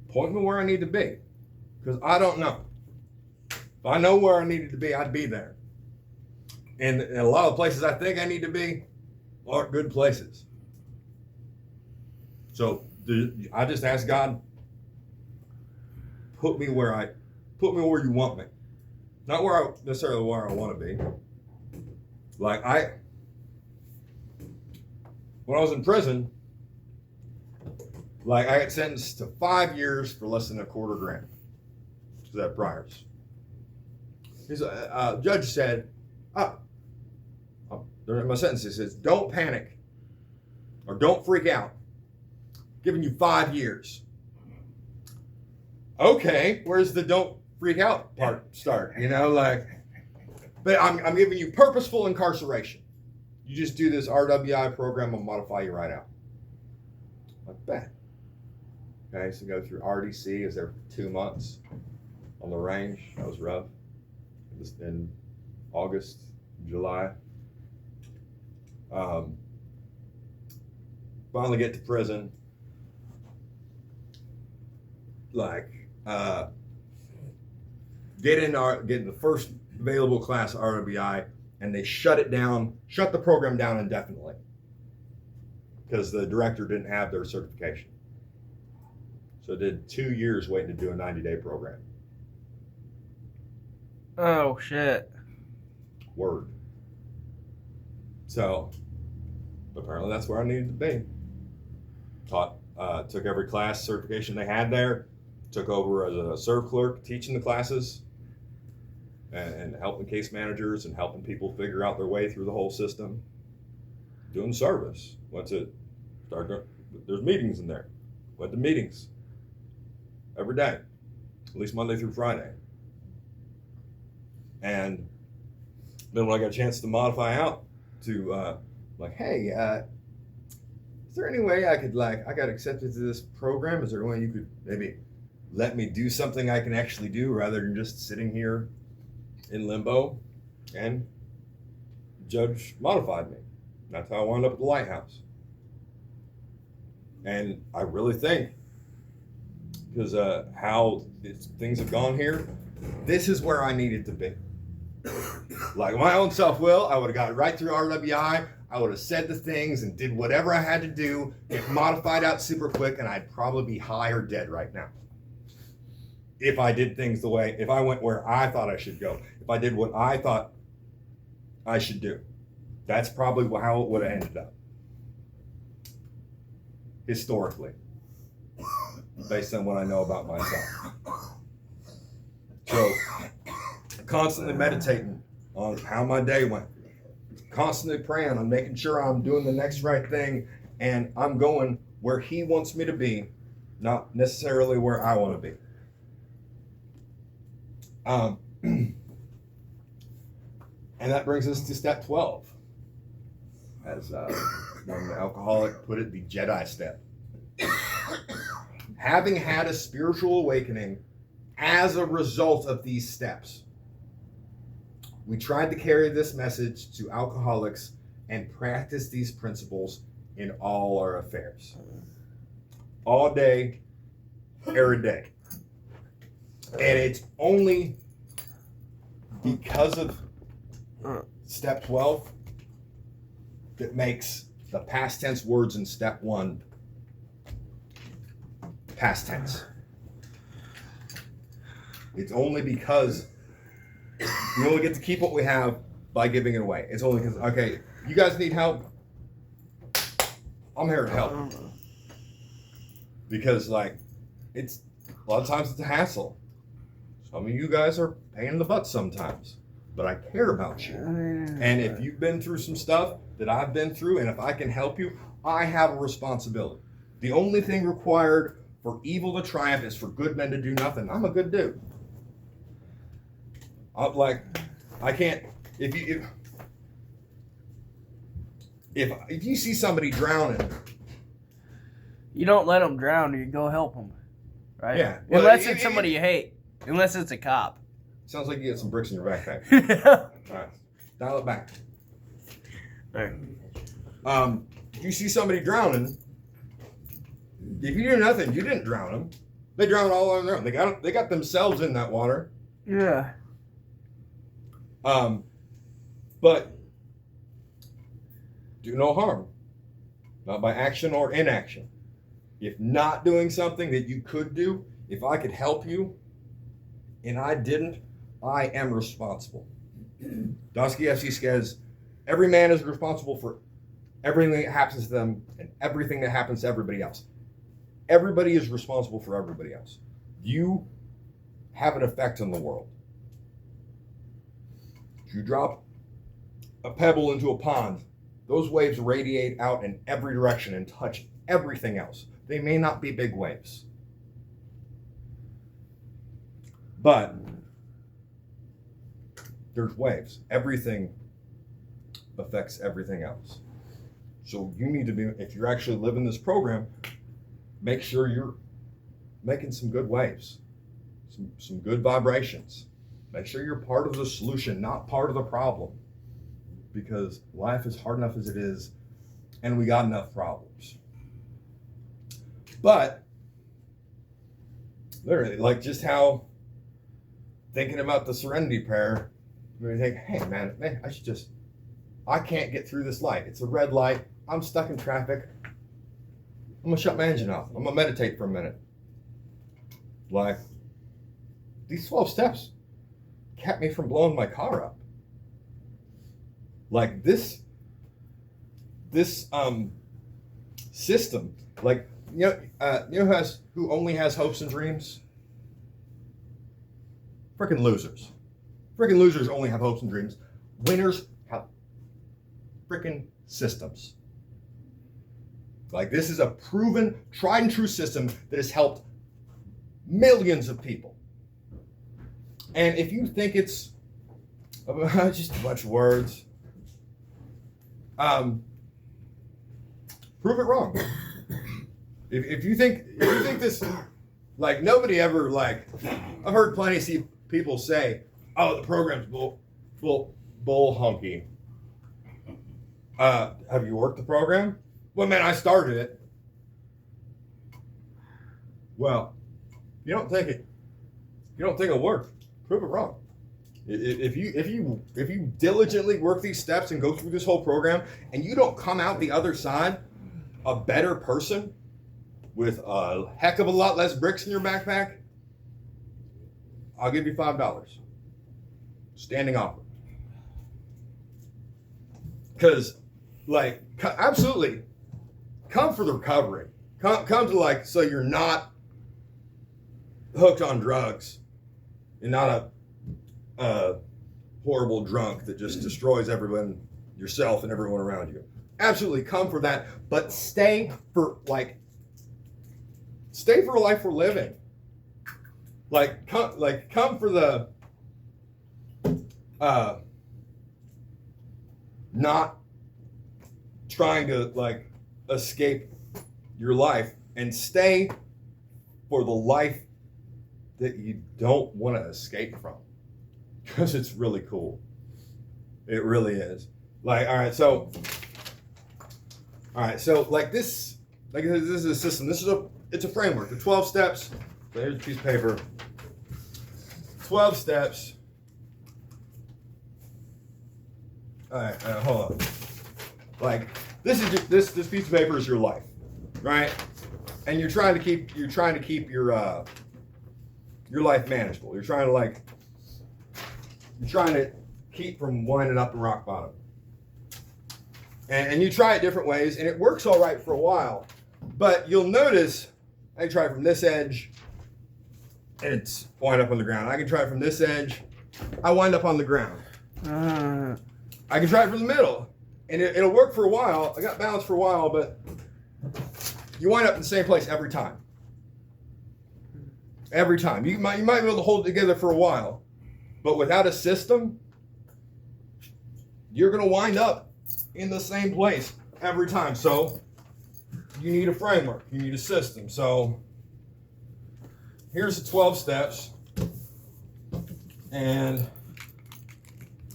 point me where I need to be. Because I don't know. If I know where I needed to be, I'd be there. And a lot of places I think I need to be aren't good places. So I just ask God, put me where you want me. Not necessarily where I want to be. Like when I was in prison, like I got sentenced to 5 years for less than $250,000. So that priors. His judge said, during my sentence, it says, don't panic or don't freak out. Giving you 5 years. Okay, where's the don't freak out part start? You know, like, but I'm giving you purposeful incarceration. You just do this RWI program, I'll modify you right out. Like that. Okay, so go through RDC, I was there for 2 months on the range. That was rough. It was in August, July. Finally get to prison. Like, get the first available class RWI, and they shut the program down indefinitely because the director didn't have their certification. So I did 2 years waiting to do a 90-day program. Oh shit. Word. So apparently that's where I needed to be. Took every class certification they had there. Took over as a serve clerk, teaching the classes and helping case managers and helping people figure out their way through the whole system. Doing service. There's meetings in there. Went to meetings every day, at least Monday through Friday. And then when I got a chance to modify out to hey, is there any way I got accepted to this program? Is there a way you could maybe let me do something I can actually do rather than just sitting here in limbo? And the judge modified me. That's how I wound up at the Lighthouse. And I really think, because how things have gone here, this is where I needed to be. Like my own self-will, I would have got right through RWI. I would have said the things and did whatever I had to do, get modified out super quick, and I'd probably be high or dead right now. If I did things if I went where I thought I should go, if I did what I thought I should do, that's probably how it would have ended up. Historically, based on what I know about myself. So, constantly meditating on how my day went. Constantly praying on making sure I'm doing the next right thing and I'm going where he wants me to be, not necessarily where I want to be. And that brings us to step 12. As one alcoholic put it, the Jedi step. Having had a spiritual awakening as a result of these steps, we tried to carry this message to alcoholics and practice these principles in all our affairs. All day, every day. And it's only because of step 12 that makes the past tense words in step 1 past tense. It's only because we only get to keep what we have by giving it away. It's only because, okay, you guys need help. I'm here to help. Because, it's a lot of times it's a hassle. Some of you guys are pain in the butt sometimes, but I care about you. And if you've been through some stuff that I've been through, and if I can help you, I have a responsibility. The only thing required for evil to triumph is for good men to do nothing. I'm a good dude. I can't. If you see somebody drowning, You don't let them drown. You go help them, right? Yeah. Unless it's somebody you hate. Unless it's a cop. sounds like you got some bricks in your backpack. All right, dial it back. All right. If you see somebody drowning, if you do nothing, you didn't drown them. They drowned all on their own. They got themselves in that water. Yeah. But do no harm, not by action or inaction. If not doing something that you could do, if I could help you and I didn't, I am responsible. Dostoevsky says, every man is responsible for everything that happens to them and everything that happens to everybody else. Everybody is responsible for everybody else. You have an effect on the world. If you drop a pebble into a pond, those waves radiate out in every direction and touch everything else. They may not be big waves, but there's waves. Everything affects everything else. So you need to be, if you're actually living this program, make sure you're making some good waves, some good vibrations. Make sure you're part of the solution, not part of the problem. Because life is hard enough as it is, and we got enough problems. But, literally, like just how thinking about the Serenity Prayer, you think, hey man, I can't get through this light. It's a red light. I'm stuck in traffic. I'm gonna shut my engine off. I'm gonna meditate for a minute. Like, these 12 steps kept me from blowing my car up. Like this system, like, who only has hopes and dreams? Freaking losers. Freaking losers only have hopes and dreams. Winners have freaking systems. Like, this is a proven, tried and true system that has helped millions of people. And if you think it's just a bunch of words, prove it wrong. If you think this, like, nobody ever, like, I've heard plenty of people say, oh, the program's bull hunky. Have you worked the program? Well, man, I started it. Well, you don't think it'll work, prove it wrong. If you diligently work these steps and go through this whole program and you don't come out the other side a better person with a heck of a lot less bricks in your backpack, I'll give you $5. Standing offer. Because, like, absolutely, come for the recovery. Come to, like, so you're not hooked on drugs. You're not a horrible drunk that just destroys everyone, yourself and everyone around you. Absolutely come for that, but stay for a life we're living. Come for the not trying to, like, escape your life, and stay for the life that you don't want to escape from. Because it's really cool. It really is. Like, all right, so like this is a system. It's a framework. The 12 steps. So here's a piece of paper. 12 steps. All right, hold on. Like, this piece of paper is your life, right? And you're trying to keep your life manageable. You're trying to keep from winding up in rock bottom. And you try it different ways, and it works all right for a while. But you'll notice, I can try it from this edge, and it's wind up on the ground. I can try it from this edge, I wind up on the ground. I can try it from the middle, and it'll work for a while. I got balance for a while, but you wind up in the same place every time. Every time. You might be able to hold it together for a while, but without a system, you're going to wind up in the same place every time. So you need a framework. You need a system. So here's the 12 steps. And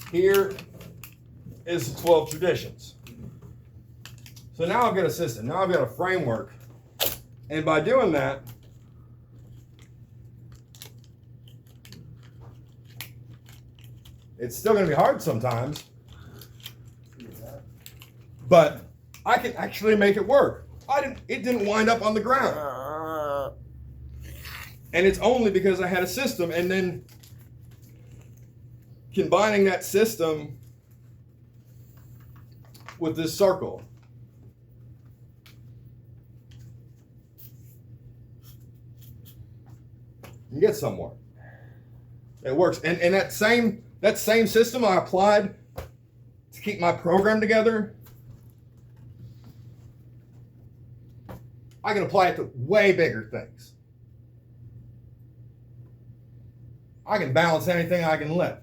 here is the 12 traditions. So now I've got a system. Now I've got a framework. And by doing that, it's still going to be hard sometimes, but I can actually make it work. It didn't wind up on the ground. And it's only because I had a system, and then combining that system with this circle. can get somewhere. It works. And that same system I applied to keep my program together, I can apply it to way bigger things. I can balance anything I can lift.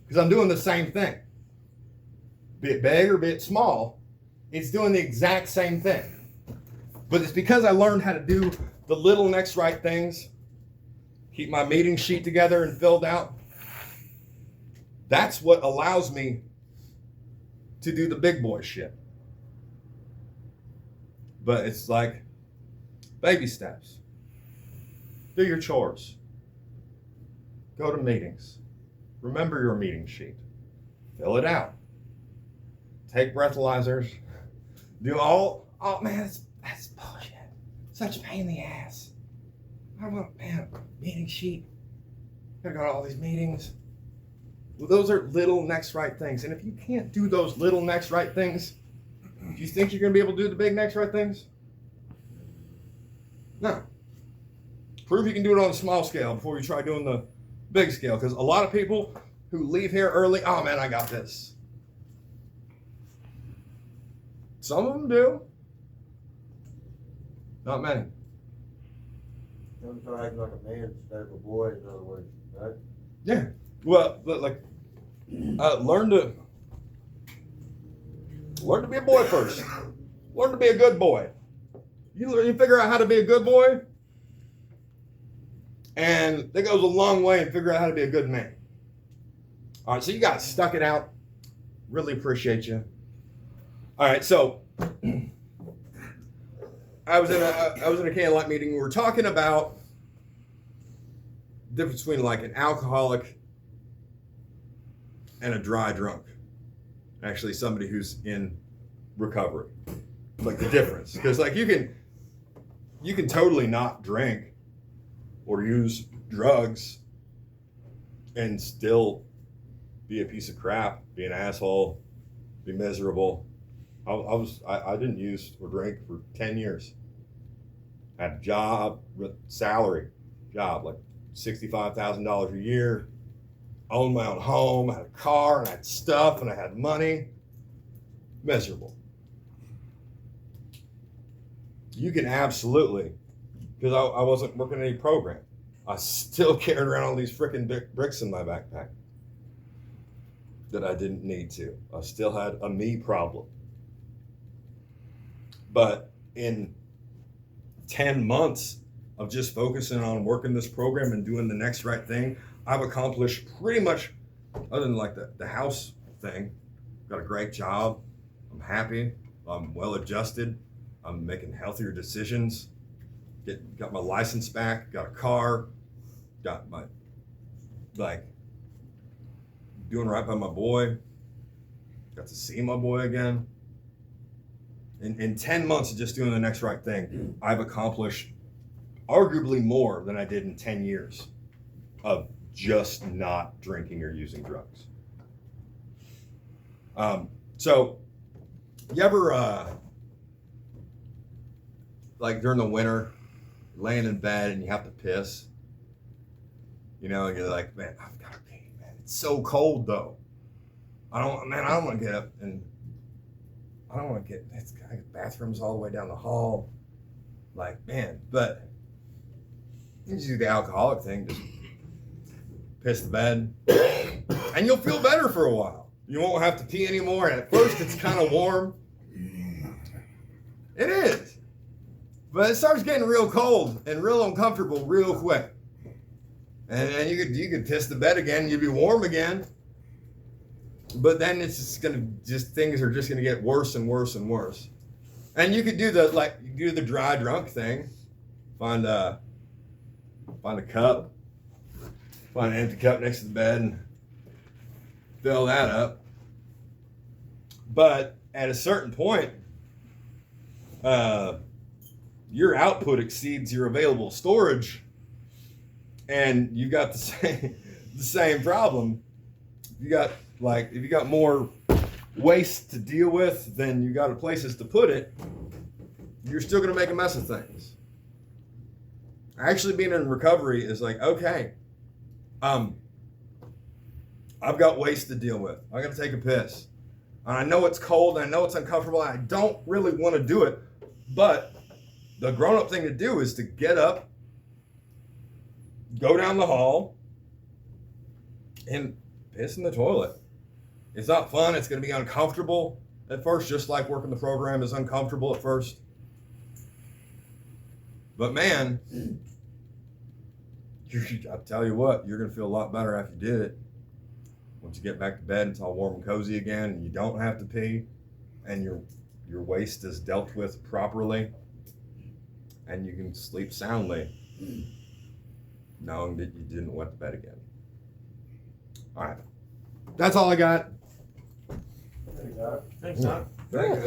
Because I'm doing the same thing. Be it big or be it small, it's doing the exact same thing. But it's because I learned how to do the little next right things, keep my meeting sheet together and filled out. That's what allows me to do the big boy shit. But it's like baby steps. Do your chores. Go to meetings. Remember your meeting sheet. Fill it out. Take breathalyzers. Do all, oh man, that's bullshit. Such a pain in the ass. I want, man, meeting sheet. Gotta go to all these meetings. Well, those are little next right things. And if you can't do those little next right things, do you think you're gonna be able to do the big next right things? No. Prove you can do it on a small scale before you try doing the big scale. Because a lot of people who leave here early, oh man, I got this. Some of them do. Not many. Don't try acting like a man instead of a boy, in other words, right? Yeah. Well, like, learn to be a boy first. Learn to be a good boy. You figure out how to be a good boy, and that goes a long way in figuring out how to be a good man. All right, so you guys stuck it out. Really appreciate you. All right, so I was in a Candlelight meeting. We were talking about the difference between like an alcoholic and a dry drunk. Actually, somebody who's in recovery. Like the difference, because like you can totally not drink or use drugs and still be a piece of crap, be an asshole, be miserable. I didn't use or drink for 10 years. I had a job, salary job, like $65,000 a year. Owned my own home, I had a car, and I had stuff, and I had money. Miserable. You can absolutely, because I wasn't working any program. I still carried around all these freaking bricks in my backpack that I didn't need to. I still had a me problem. But in 10 months of just focusing on working this program and doing the next right thing, I've accomplished pretty much, other than like the house thing, got a great job. I'm happy. I'm well adjusted. I'm making healthier decisions. Got my license back. Got a car. Got my, like, doing right by my boy. Got to see my boy again. In 10 months of just doing the next right thing, I've accomplished arguably more than I did in 10 years of just not drinking or using drugs. So, you ever, like during the winter, laying in bed and you have to piss? You know, and you're like, man, I've got to pee, man. It's so cold though. I don't want to get up and I don't want to get, it's got bathrooms all the way down the hall. Like, man, but you just do the alcoholic thing, just piss the bed, and you'll feel better for a while. You won't have to pee anymore, and at first it's kind of warm. It is. But it starts getting real cold and real uncomfortable real quick. And then you could piss the bed again, you'd be warm again. But then it's things are just gonna get worse and worse and worse. And you could do the dry drunk thing. Find a cup, find an empty cup next to the bed and fill that up. But at a certain point, your output exceeds your available storage, and you got the same problem. If you got more waste to deal with than you got places to put it, you're still going to make a mess of things. Actually being in recovery is like, okay, I've got waste to deal with. I got to take a piss. And I know it's cold and I know it's uncomfortable and I don't really want to do it, but the grown-up thing to do is to get up, go down the hall, and piss in the toilet. It's not fun. It's going to be uncomfortable at first, just like working the program is uncomfortable at first. But man, I'll tell you what, you're going to feel a lot better after you did it. Once you get back to bed, it's all warm and cozy again, and you don't have to pee, and your waste is dealt with properly, and you can sleep soundly, knowing that you didn't wet the bed again. All right, that's all I got. Thank God. Thanks, Doc. That was